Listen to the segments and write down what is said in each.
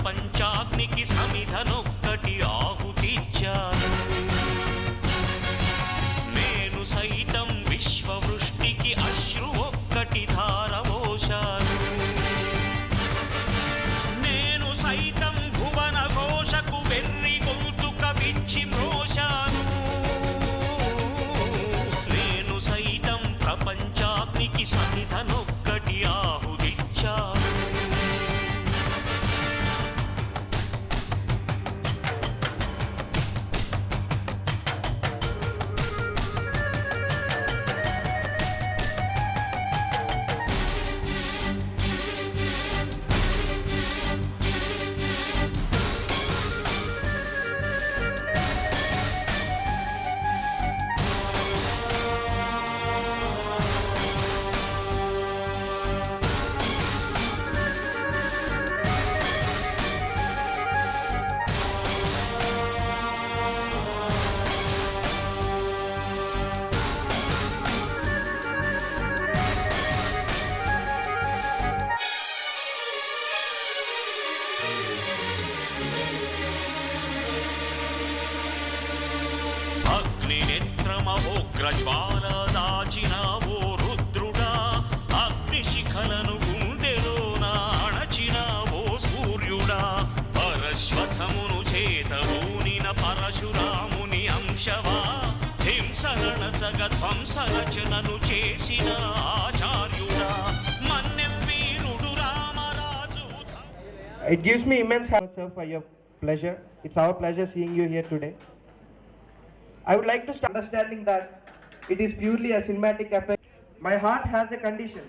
ప్రపంచాగ్నికి సమిధనొక్కటి ఆహుతిచ్చాను. నేను సైతం విశ్వవృష్టికి అశ్రు ఒక్కటి ధారవోశాను. నేను సైతం భువన ఘోషకు వెర్రి గొంతుక విచ్చి మ్రోశాను. నేను సైతం ప్రపంచాగ్నికి సమిధనొక్కటి ఆహుతిచ్చాను. అగ్నినేత్రమహోగ్రజ్వాల దాచినావో రుద్రుడా, అగ్నిశిఖలను గుండెలోన అణచినావో సూర్యుడా. పరశ్వథమును చేతబూనిన పరశురాముని అంశవా, హింసగణచగ ధ్వంసరచనను చేసిన ఆచార్యుడా. మన్నెం వీరుడు Ramaraju. It gives me immense honor, sir, for your pleasure. It's our pleasure seeing you here today. I would like to start understanding that it is purely a cinematic affair. My heart has a condition.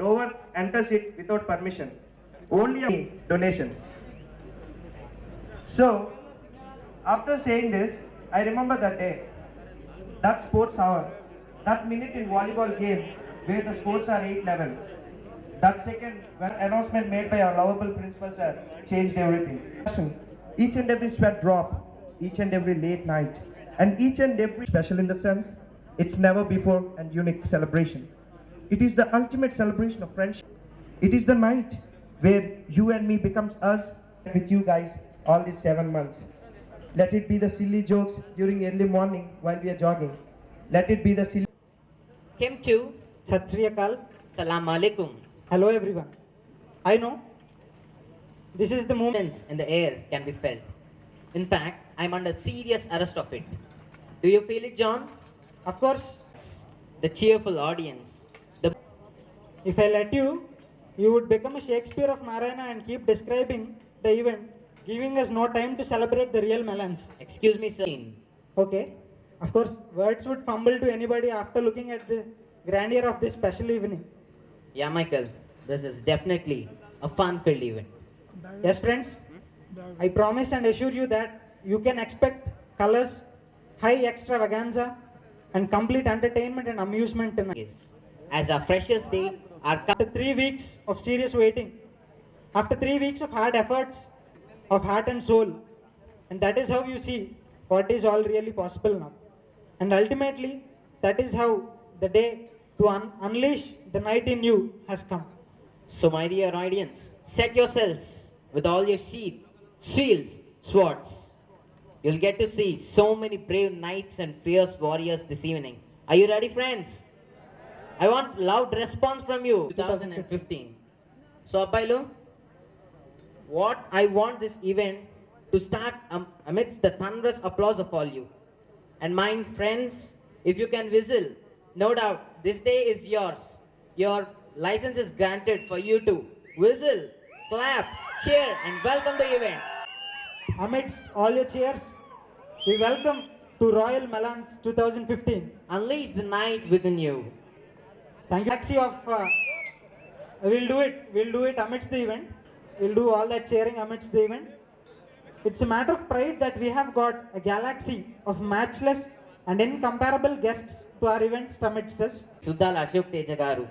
No one enters it without permission. Only a donation. So, after saying this, I remember that day, that sports hour, that minute in volleyball game where the scores are 8-11. That second when announcement made by our lovable principal sir changed everything. Each and every sweat drop, each and every late night, and each and every special in the sense, it's never before and unique celebration. It is the ultimate celebration of friendship. It is the night where you and me becomes us with you guys all these 7 months. Let it be the silly jokes during early morning while we are jogging. Let it be the silly... Kim Chu, Sat Sri Akal. Salam Alaikum. Hello everyone. I know this is the moment. Tense in the air can be felt. In fact, I'm under serious arrest of it. Do you feel it, John? Of course, The cheerful audience. The if I let you, you would become a Shakespeare of Narayana and keep describing the event, giving us no time to celebrate the real melons. excuse me, sir. Okay. Of course, words would fumble to anybody after looking at the grandeur of this special evening. Yeah, Michael. This is definitely a fun-filled event. Yes, friends. I promise and assure you that you can expect colors, high extravaganza, and complete entertainment and amusement tonight. Yes. As our freshers' day, our After 3 weeks of serious waiting, after 3 weeks of hard efforts, of heart and soul, and that is how you see what is all really possible now. And ultimately, that is how the day to unleash the night in you has come. So, my dear audience, set yourselves with all your sheath, shields, swords. You'll get to see so many brave knights and fierce warriors this evening. Are you ready, friends? I want loud response from you. 2015. So, Apailu, what I want this event to start amidst the thunderous applause of all you. And my friends, if you can whistle, no doubt, this day is yours. Your license is granted for you to whistle, clap, cheer, and welcome the event. Amidst all your cheers, we welcome to Royal Melons 2015. Unleash the night within you. Thank you. Galaxy of, we'll do it amidst the event. We'll do all that cheering amidst the event. It's a matter of pride that we have got a galaxy of matchless and incomparable guests to our events amidst us. Shuddal Ashok Teja Garu.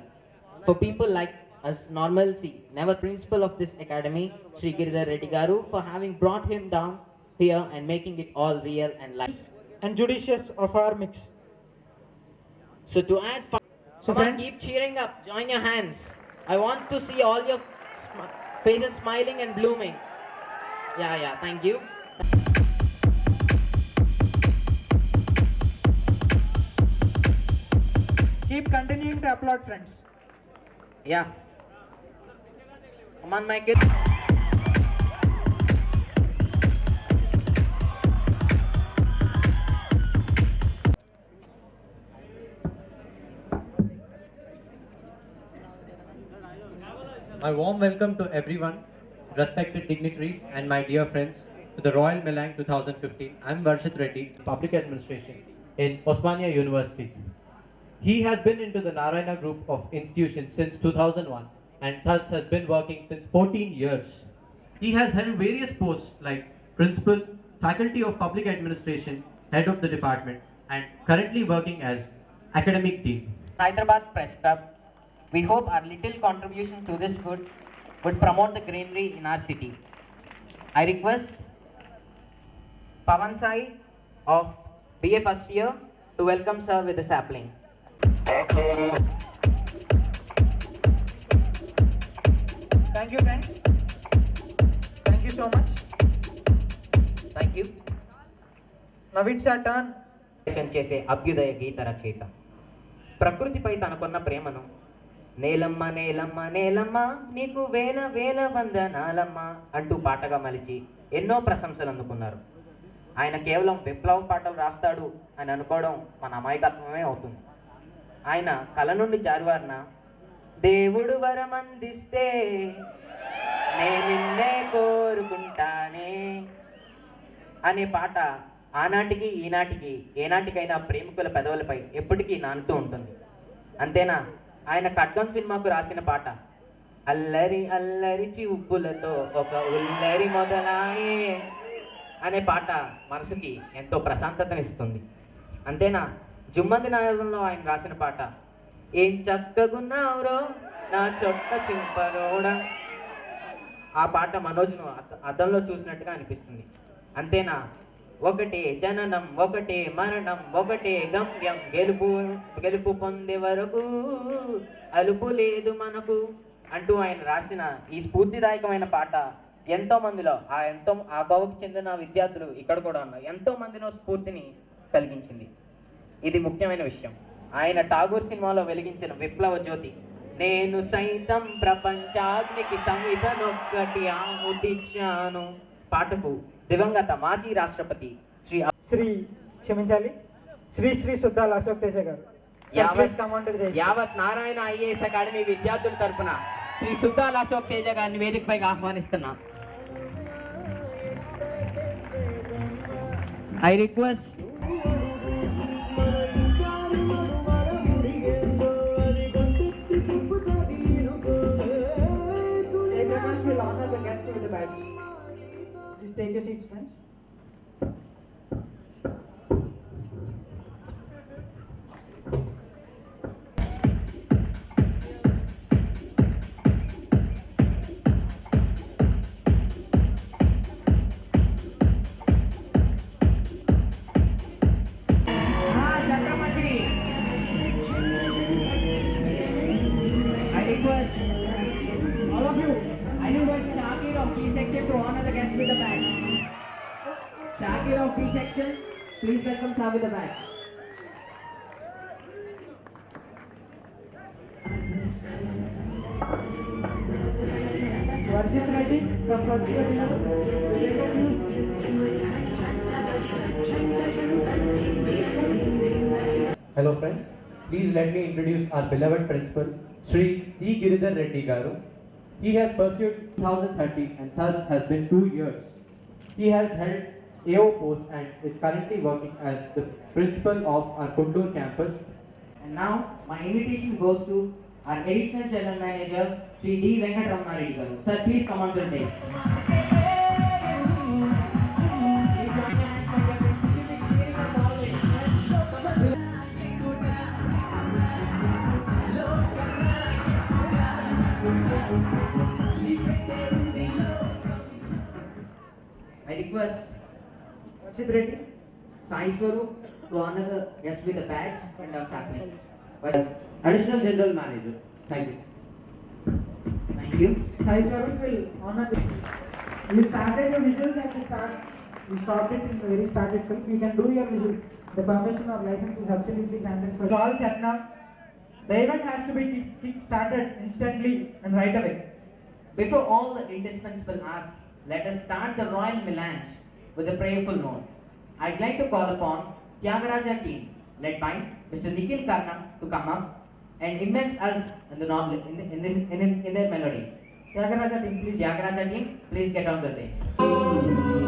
For people like us, normalcy, never principal of this academy, Sri Giridhar Reddy Garu, for having brought him down here and making it all real and live. And judicious of our mix. So to add fun, So come on, friends- keep cheering up, join your hands. I want to see all your faces smiling and blooming. Yeah, thank you. Keep continuing to applaud, friends. Yeah. Come on, my kids. A warm welcome to everyone, respected dignitaries and my dear friends to the Royal Melang 2015. I'm Varshit Reddy, Public Administration in Osmania University. He has been into the Narayana Group of institutions since 2001 and thus has been working since 14 years. He has held various posts like Principal, Faculty of Public Administration, Head of the Department and currently working as Academic Dean. Hyderabad Press Club, we hope our little contribution to this would promote the greenery in our city. I request Pavan Sai of BA first year to welcome sir with a sapling. Thank you, friends. Thank you so much. Thank you. Now it's our turn. చేసే అభ్యుదయ గీత రచయిత ప్రకృతిపై తనకున్న ప్రేమను నేలమ్మ నేలమ్మ నేలమ్మ నీకు వేల వేల వందనాలమ్మ అంటూ పాటగా మలిచి ఎన్నో ప్రశంసలు అందుకున్నారు. ఆయన కేవలం విప్లవ పాటలు రాస్తాడు అని అనుకోవడం మన అమాయకత్వమే అవుతుంది. ఆయన కళ నుండి జారువారిన దేవుడు వరమందిస్తే నిన్నే కోరుకుంటానే అనే పాట ఆనాటికి ఈనాటికి ఏనాటికైనా ప్రేమికుల పెదవులపై ఎప్పటికీ నానుతూ ఉంటుంది. అంతేనా, ఆయన ఖడ్గం సినిమాకు రాసిన పాట అల్లరి అల్లరి చివుపులతో ఒక ఉల్లరి మొదలాయే అనే పాట మనసుకి ఎంతో ప్రశాంతతనిస్తుంది. అంతేనా, జుమ్మంది నాయకుల్లో ఆయన రాసిన పాట ఏం చక్కగున్నావురో నా చొట్ట చింపరోడా ఆ పాట మనోజ్ను అద్దంలో చూసినట్టుగా అనిపిస్తుంది. అంతేనా, ఒకటే జననం ఒకటే మరణం ఒకటే గమ్యం గెలుపు పొందే వరకు అలుపు లేదు మనకు అంటూ ఆయన రాసిన ఈ స్ఫూర్తిదాయకమైన పాట ఎంతో మందిలో ఆ కోవకు చెందిన విద్యార్థులు ఇక్కడ కూడా ఉన్నారు, ఎంతో మందిలో స్ఫూర్తిని కలిగించింది. ఇది ముఖ్యమైన విషయం. ఆయన ఠాగూర్ సినిమాలో వెలిగించిన విప్లవ జ్యోతి నేను సైతం ప్రపంచాగ్నికి సంవిధనొక్కటి ఆహుతిచ్చాను పాటకు దివంగత మాజీ రాష్ట్రపతి శ్రీ సుద్దాల అశోక్ తేజ గారు యావత్ నారాయణ ఐఏఎస్ అకాడమీ విద్యార్థుల తరఫున శ్రీ సుద్దాల అశోక్ తేజ గారిని వేదికపైకి ఆహ్వానిస్తున్నా. I request will honor the guests with the badge. Please take your seats, friends. I request all of you, I request Shakir of B section to honor the guest with the badge. Shakir of B section, please welcome sir with the badge. Varshit Reddy from first year. Hello friends, please let me introduce our beloved principal, Sri C. Giridhar Reddy Garu. He has pursued 2030 and thus has been 2 years. He has held AO post and is currently working as the principal of our Kundur campus. And now my invitation goes to our additional general manager, Sri D. Venkatramana Reddy garu. Sir, please come on to the stage. I request Varshit Reddy. Sai Swaroop to honor the guest with a badge and a sapling. Additional General Manager. Thank you. Thank you. Sai Swaroop will honor the You started your visuals at the start. You stopped it in the very start itself. You can do your visuals. The permission or license is absolutely granted for all set now. The event has to be kick-started instantly and right away. Before all the indispensable asks, let us start the royal melange with a prayerful note. I'd like to call upon Tyagaraja team, led by Mr. Nikhil Karnam, to come up and immerse us in the novel in their melody. Tyagaraja team, please. Tyagaraja team, please get on the day.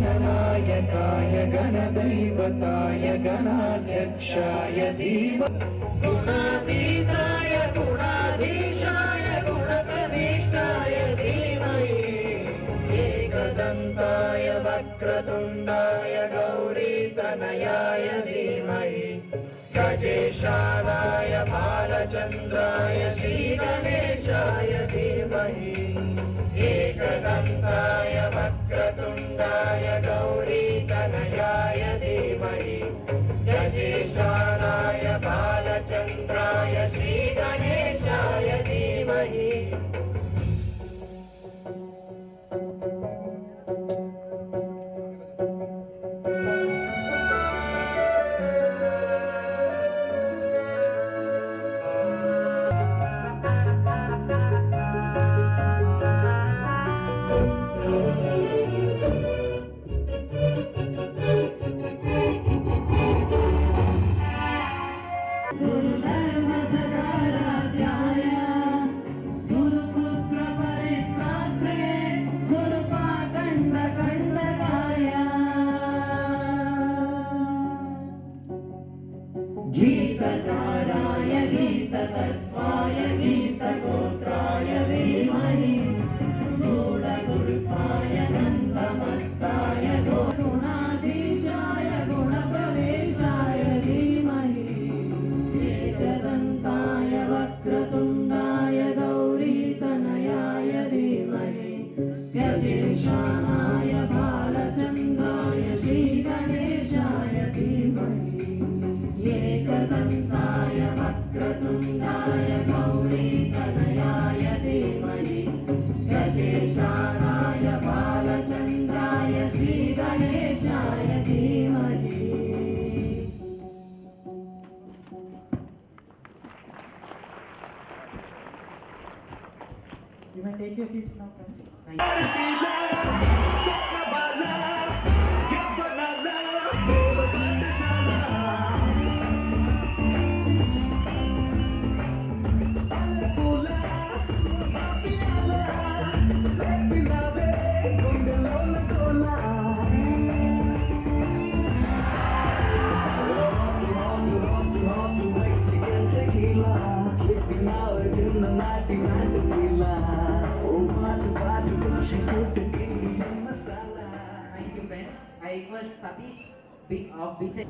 गणनायकाय गणदैवताय गणाध्यक्षाय धीमहि गुणातीताय गुणाधीशाय गुणप्रविष्टाय धीमहि एकदन्ताय वक्रतुण्डाय गौरीतनयाय धीमहि गजेशानाय बालचन्द्राय श्रीगणेशाय धीमहि एकदन्ताय वक्रतुण्डाय गौरीतनयाय धीमहि गजेशानाय बालचन्द्राय श्रीगणेशाय धीमहि गीतसाराय गीततत्त्वाय गीतगोत्राय धीमहि गूढगुल्फाय नन्दमस्ताय गुणाधीशाय गुणप्रवेशाय धीमहि एकदन्ताय वक्रतुण्डाय गौरीतनयाय धीमहि गजेशानाय बालचन्द्राय श्रीगणेशाय धीमहि एकदन्ताय वक्रतुण्डाय गौरीतनयाय धीमहि गजेशानाय बालचन्द्राय श्रीगणेशाय धीमहि You may take your seats now, friends. Thank you, friends. I request Satish of BC.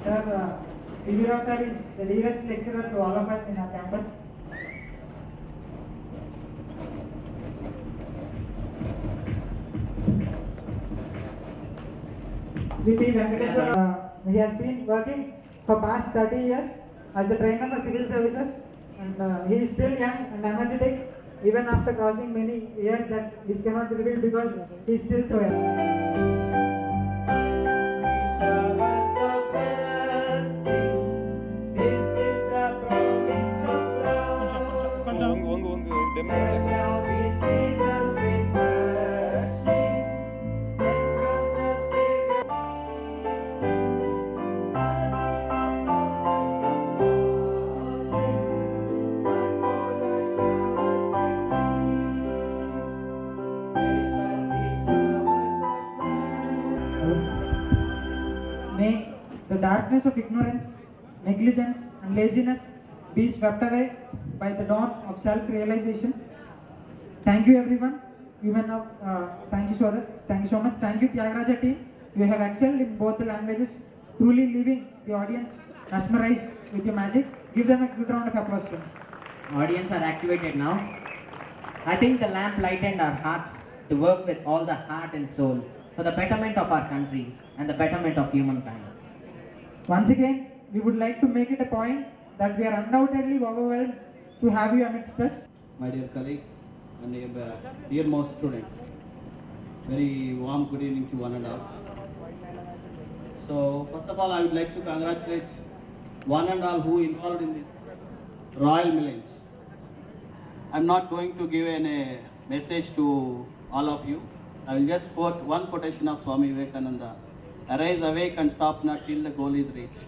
Sir, PV Rao sir is the dearest lecturer to all of us in our campus. VP Venkateswar, he has been working for past 30 years as the trainer for civil services, and he is still young and energetic even after crossing many years that this cannot be revealed because he is still so young. May the darkness of ignorance, negligence, and laziness be swept away by the dawn of self-realization. Thank you, everyone. even of, thank you so much. Thank you, Tyagaraja team. You have excelled in both the languages, truly leaving the audience mesmerized with your magic. Give them a good round of applause, please. Audience are activated now. I think the lamp lightened our hearts to work with all the heart and soul for the betterment of our country and the betterment of humankind. Once again, we would like to make it a point that we are undoubtedly overwhelmed to have you amidst us. My dear colleagues and dearmost students, very warm good evening to one and all. So first of all, I would like to congratulate one and all who involved in this Royal Millage. I'm not going to give a message to all of you. I will just quote one quotation of Swami Vivekananda: "Arise, awake, and stop not till the goal is reached."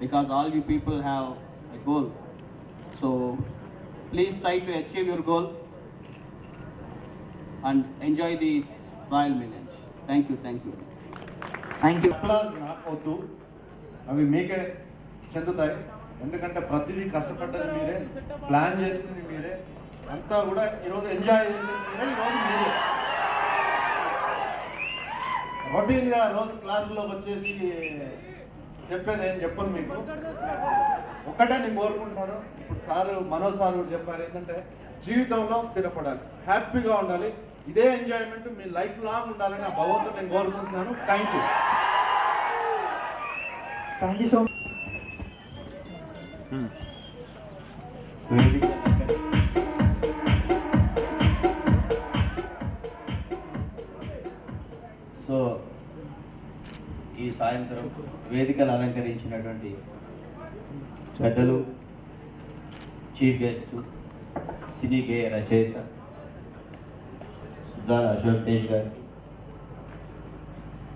Because all you people have a goal. So please try to achieve your goal and enjoy this Royal Millage. Thank you, thank you. Thank you. వద్దు, అవి మీకే చెందుతాయి. ఎందుకంటే ప్రతిదీ కష్టపడ్డది మీరే, plan చేసుకుంది మీరే, అంతా కూడా ఈరోజు ఎంజాయ్ చేసేది మీరే. ఈరోజు మీరే రొటీన్గా రోజు క్లాసులోకి వచ్చేసి చెప్పేది ఏం చెప్పను మీకు. ఒక్కటే నేను కోరుకుంటున్నాను, ఇప్పుడు సారు మనోజ్ సార్ కూడా చెప్పారు, ఏంటంటే జీవితంలో స్థిరపడాలి, హ్యాపీగా ఉండాలి. ఇదే ఎంజాయ్మెంట్ మీ లైఫ్ లాంగ్ ఉండాలని ఆ భగవంతుడు నేను కోరుకుంటున్నాను. Thank you. Thank you so much. So ఈ సాయంత్రం వేదికలు అలంకరించినటువంటి పెద్దలు, చీఫ్ గెస్ట్, సినీ గేయ రచయిత సుద్దాల అశోక్ తేజ్ గారికి,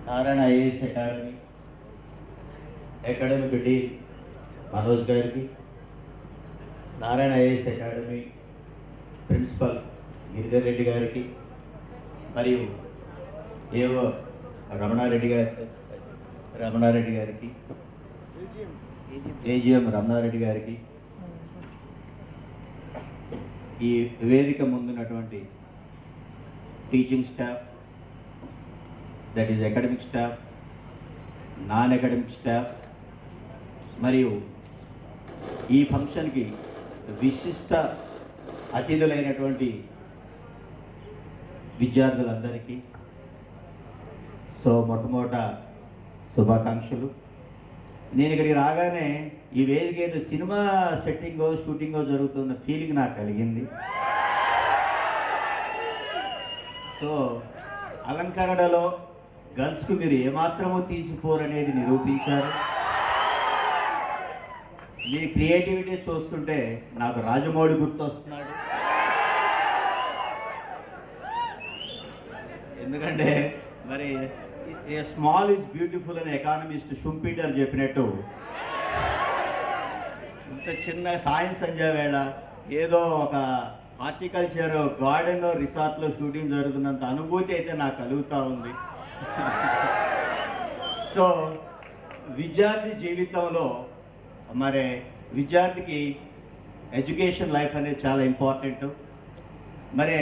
Narayana IAS academic dean Manoj గారికి, Narayana IAS academy principal Giridhar Reddy గారికి, మరియు ఏవో రమణారెడ్డి గారికి, ఏజిఎం రమణారెడ్డి గారికి, ఈ వేదిక ముందున్నటువంటి teaching staff, that is academic staff, non academic staff, మరియు ఈ ఫంక్షన్కి విశిష్ట అతిథులైనటువంటి విద్యార్థులందరికీ సో మొట్టమొదట శుభాకాంక్షలు. నేను ఇక్కడికి రాగానే ఈ వేదిక ఏదో సినిమా సెట్టింగో షూటింగో జరుగుతున్న ఫీలింగ్ నాకు కలిగింది. సో అలంకరణలో గర్ల్స్కు మీరు ఏమాత్రమూ తీసిపోరనేది నిరూపించారు. మీ క్రియేటివిటీ చూస్తుంటే నాకు రాజమౌళి గుర్తొస్తున్నాడు. ఎందుకంటే మరి ఏ స్మాల్ ఈజ్ బ్యూటిఫుల్ అని ఎకానమిస్ట్ షుంపీటర్ చెప్పినట్టు, ఇంత చిన్న సాయం సంధ్య వేళ ఏదో ఒక హార్టికల్చర్ గార్డెన్ రిసార్ట్లో షూటింగ్ జరుగుతున్నంత అనుభూతి అయితే నాకు కలుగుతూ ఉంది. సో విద్యార్థి జీవితంలో మరి విద్యార్థికి ఎడ్యుకేషన్ లైఫ్ అనేది చాలా ఇంపార్టెంట్. మరి